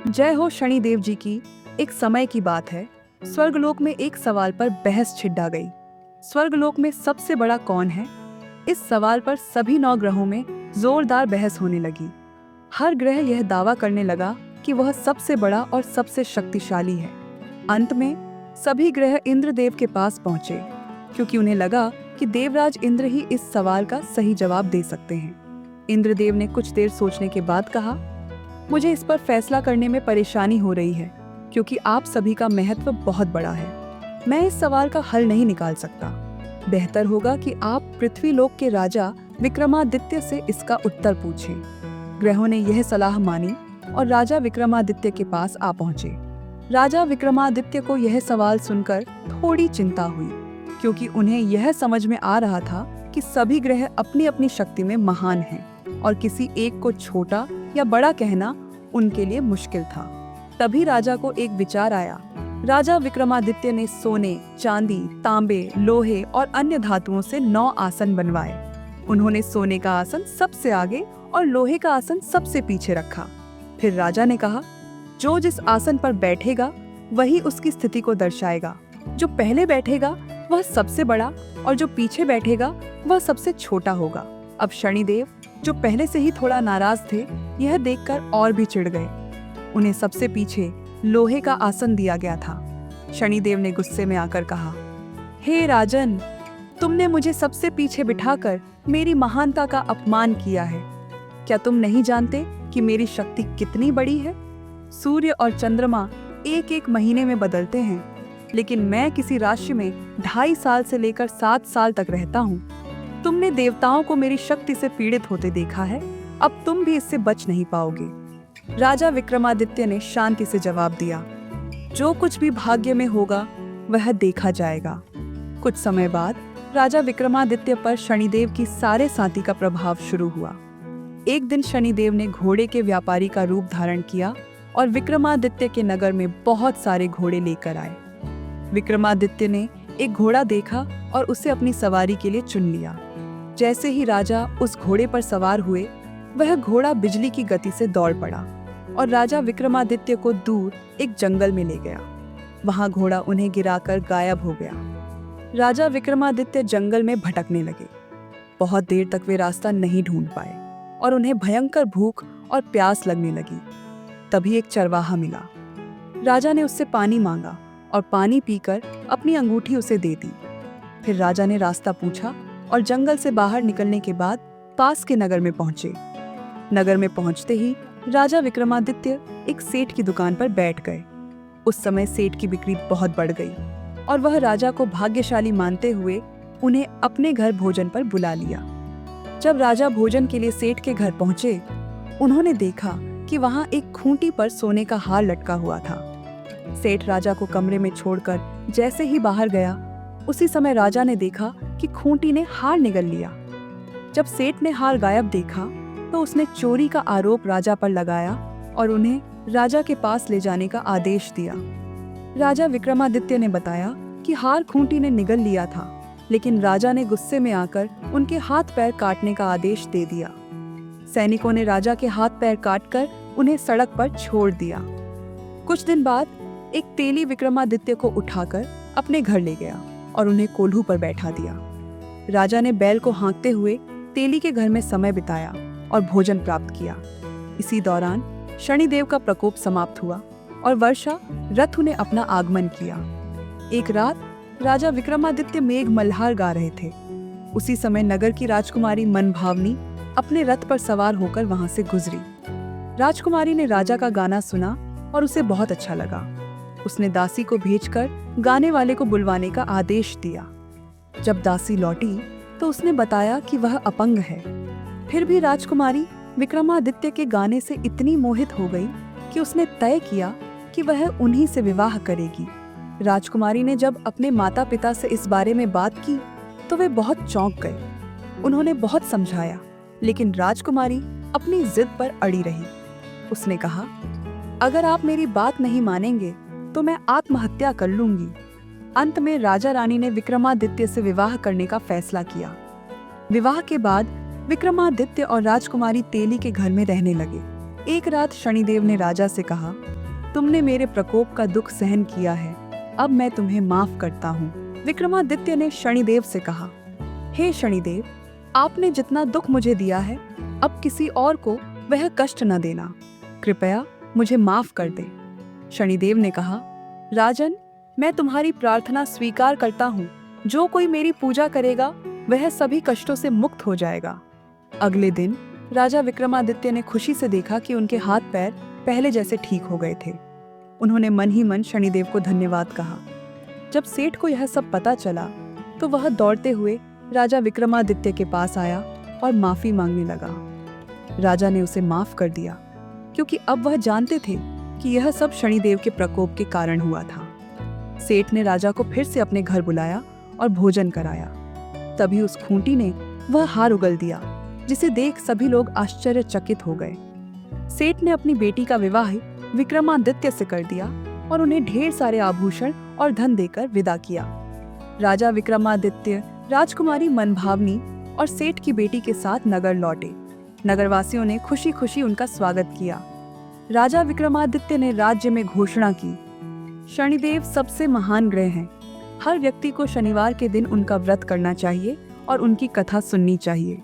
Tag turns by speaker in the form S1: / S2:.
S1: जय हो शनिदेव जी की। एक समय की बात है, स्वर्गलोक में एक सवाल पर बहस छिड़ा गई। स्वर्गलोक में सबसे बड़ा कौन है? इस सवाल पर सभी 9 ग्रहों में जोरदार बहस होने लगी। हर ग्रह यह दावा करने लगा कि वह सबसे बड़ा और सबसे शक्तिशाली है। अंत में सभी ग्रह इंद्रदेव के पास पहुंचे, क्योंकि उन्हें लगा कि देवराज इंद्र ही इस सवाल का सही जवाब दे सकते हैं। इंद्रदेव ने कुछ देर सोचने के बाद कहा, मुझे इस पर फैसला करने में परेशानी हो रही है, क्योंकि आप सभी का महत्व बहुत बड़ा है। मैं इस सवाल का हल नहीं निकाल सकता। बेहतर होगा कि आप पृथ्वीलोक के राजा विक्रमादित्य से इसका उत्तर पूछें। ग्रहों ने यह सलाह मानी और राजा विक्रमादित्य के पास आ पहुंचे। राजा विक्रमादित्य को यह सवाल सुनकर थोड़ी चिंता हुई, क्योंकि उन्हें यह समझ में आ रहा था कि सभी ग्रह अपनी अपनी शक्ति में महान हैं और किसी एक को छोटा या बड़ा कहना उनके लिए मुश्किल था। तभी राजा को एक विचार आया। राजा विक्रमादित्य ने सोने, चांदी, तांबे, लोहे और अन्य धातुओं से 9 आसन बनवाए। उन्होंने सोने का आसन सबसे आगे और लोहे का आसन सबसे पीछे रखा। फिर राजा ने कहा, जो जिस आसन पर बैठेगा वही उसकी स्थिति को दर्शाएगा। जो पहले बैठेगा वह सबसे बड़ा और जो पीछे बैठेगा वह सबसे छोटा होगा। अब शनिदेव, जो पहले से ही थोड़ा नाराज थे, यह देखकर और भी चिढ़ गए। उन्हें सबसे पीछे लोहे का आसन दिया गया था। शनिदेव ने गुस्से में आकर कहा, हे राजन, तुमने मुझे सबसे पीछे बिठाकर मेरी महानता का अपमान किया है। क्या तुम नहीं जानते कि मेरी शक्ति कितनी बड़ी है? सूर्य और चंद्रमा एक एक महीने में बदलते हैं, लेकिन मैं किसी राशि में 2.5 साल से लेकर 7 साल तक रहता हूँ। तुमने देवताओं को मेरी शक्ति से पीड़ित होते देखा है, अब तुम भी इससे बच नहीं पाओगे। राजा विक्रमादित्य ने शांति से जवाब दिया, जो कुछ भी भाग्य में होगा वह देखा जाएगा। कुछ समय बाद राजा विक्रमादित्य पर शनिदेव की सारे साथी का प्रभाव शुरू हुआ। एक दिन शनिदेव ने घोड़े के व्यापारी का रूप धारण किया और विक्रमादित्य के नगर में बहुत सारे घोड़े लेकर आए। विक्रमादित्य ने एक घोड़ा देखा और उसे अपनी सवारी के लिए चुन लिया। जैसे ही राजा उस घोड़े पर सवार हुए, वह घोड़ा बिजली की गति से दौड़ पड़ा और राजा विक्रमादित्य को दूर एक जंगल में ले गया। वहां घोड़ा उन्हें गिराकर गायब हो गया। राजा विक्रमादित्य जंगल में भटकने लगे। बहुत देर तक वे रास्ता नहीं ढूंढ पाए और उन्हें भयंकर भूख और प्यास लगने लगी। तभी एक चरवाहा मिला। राजा ने उससे पानी मांगा और पानी पीकर अपनी अंगूठी उसे दे दी। फिर राजा ने रास्ता पूछा और जंगल से बाहर निकलने के बाद पास के नगर में पहुंचे। नगर में पहुंचते ही राजा विक्रमादित्य एक सेठ की दुकान पर बैठ गए। उस समय सेठ की बिक्री बहुत बढ़ गई और वह राजा को भाग्यशाली मानते हुए उन्हें अपने घर भोजन पर बुला लिया। जब राजा भोजन के लिए सेठ के घर पहुंचे, उन्होंने देखा कि वहां एक खूंटी पर सोने का हार लटका हुआ था। सेठ राजा को कमरे में छोड़कर जैसे ही बाहर गया, उसी समय राजा ने देखा कि खूंटी ने हार निगल लिया। जब सेठ ने हार गायब देखा तो उसने चोरी का आरोप राजा पर लगाया और उन्हें राजा के पास ले जाने का आदेश दिया। राजा विक्रमादित्य ने बताया कि हार खूंटी ने निगल लिया था, लेकिन राजा ने गुस्से में आकर उनके हाथ पैर काटने का आदेश दे दिया। सैनिकों ने राजा के हाथ पैर काटकर उन्हें सड़क पर छोड़ दिया। कुछ दिन बाद एक तेली विक्रमादित्य को उठाकर अपने घर ले गया और उन्हें कोल्हू पर बैठा दिया। राजा ने बैल को हाँकते हुए तेली के घर में समय बिताया और भोजन प्राप्त किया। इसी दौरान शनिदेव का प्रकोप समाप्त हुआ और वर्षा ऋतु ने अपना आगमन किया। एक रात राजा विक्रमादित्य मेघ मल्हार गा रहे थे। उसी समय नगर की राजकुमारी मनभावनी अपने रथ पर सवार होकर वहां से गुजरी। राजकुमारी ने राजा का गाना सुना और उसे बहुत अच्छा लगा। उसने दासी को भेजकर गाने वाले को बुलवाने का आदेश दिया। जब दासी लौटी तो उसने बताया कि वह अपंग है। फिर भी राजकुमारी विक्रमादित्य के गाने से इतनी मोहित हो गई कि उसने तय किया कि वह उन्हीं से विवाह करेगी। राजकुमारी ने जब अपने माता पिता से इस बारे में बात की तो वे बहुत चौंक गए। उन्होंने बहुत समझाया, लेकिन राजकुमारी अपनी जिद पर अड़ी रही। उसने कहा, अगर आप मेरी बात नहीं मानेंगे तो मैं आत्महत्या कर लूंगी। अंत में राजा रानी ने विक्रमादित्य से विवाह करने का फैसला किया। विवाह के बाद विक्रमादित्य और राजकुमारी तेली के घर में रहने लगे। एक रात शनिदेव ने राजा से कहा, तुमने मेरे प्रकोप का दुख सहन किया है, अब मैं तुम्हें माफ करता हूँ। विक्रमादित्य ने शनिदेव से कहा, हे शनिदेव, आपने जितना दुख मुझे दिया है, अब किसी और को वह कष्ट न देना, कृपया मुझे माफ कर दे। शनिदेव ने कहा, राजन, मैं तुम्हारी प्रार्थना स्वीकार करता हूँ। जो कोई मेरी पूजा करेगा वह सभी कष्टों से मुक्त हो जाएगा। अगले दिन राजा विक्रमादित्य ने खुशी से देखा कि उनके हाथ पैर पहले जैसे ठीक हो गए थे। उन्होंने मन ही मन शनिदेव को धन्यवाद कहा। जब सेठ को यह सब पता चला तो वह दौड़ते हुए राजा विक्रमादित्य के पास आया और माफी मांगने लगा। राजा ने उसे माफ कर दिया, क्योंकि अब वह जानते थे कि यह सब शनिदेव के प्रकोप के कारण हुआ था। सेठ ने राजा को फिर से अपने घर बुलाया और भोजन कराया। तभी उस खूंटी ने वह हार उगल दिया, जिसे देख सभी लोग आश्चर्यचकित हो गए। सेठ ने अपनी बेटी का विवाह विक्रमादित्य से कर दिया और उन्हें ढेर सारे आभूषण और धन देकर विदा किया। राजा विक्रमादित्य राजकुमारी मनभावनी और सेठ की बेटी के साथ नगर लौटे। नगरवासियों ने खुशी खुशी उनका स्वागत किया। राजा विक्रमादित्य ने राज्य में घोषणा की, शनिदेव सबसे महान ग्रह हैं। हर व्यक्ति को शनिवार के दिन उनका व्रत करना चाहिए और उनकी कथा सुननी चाहिए।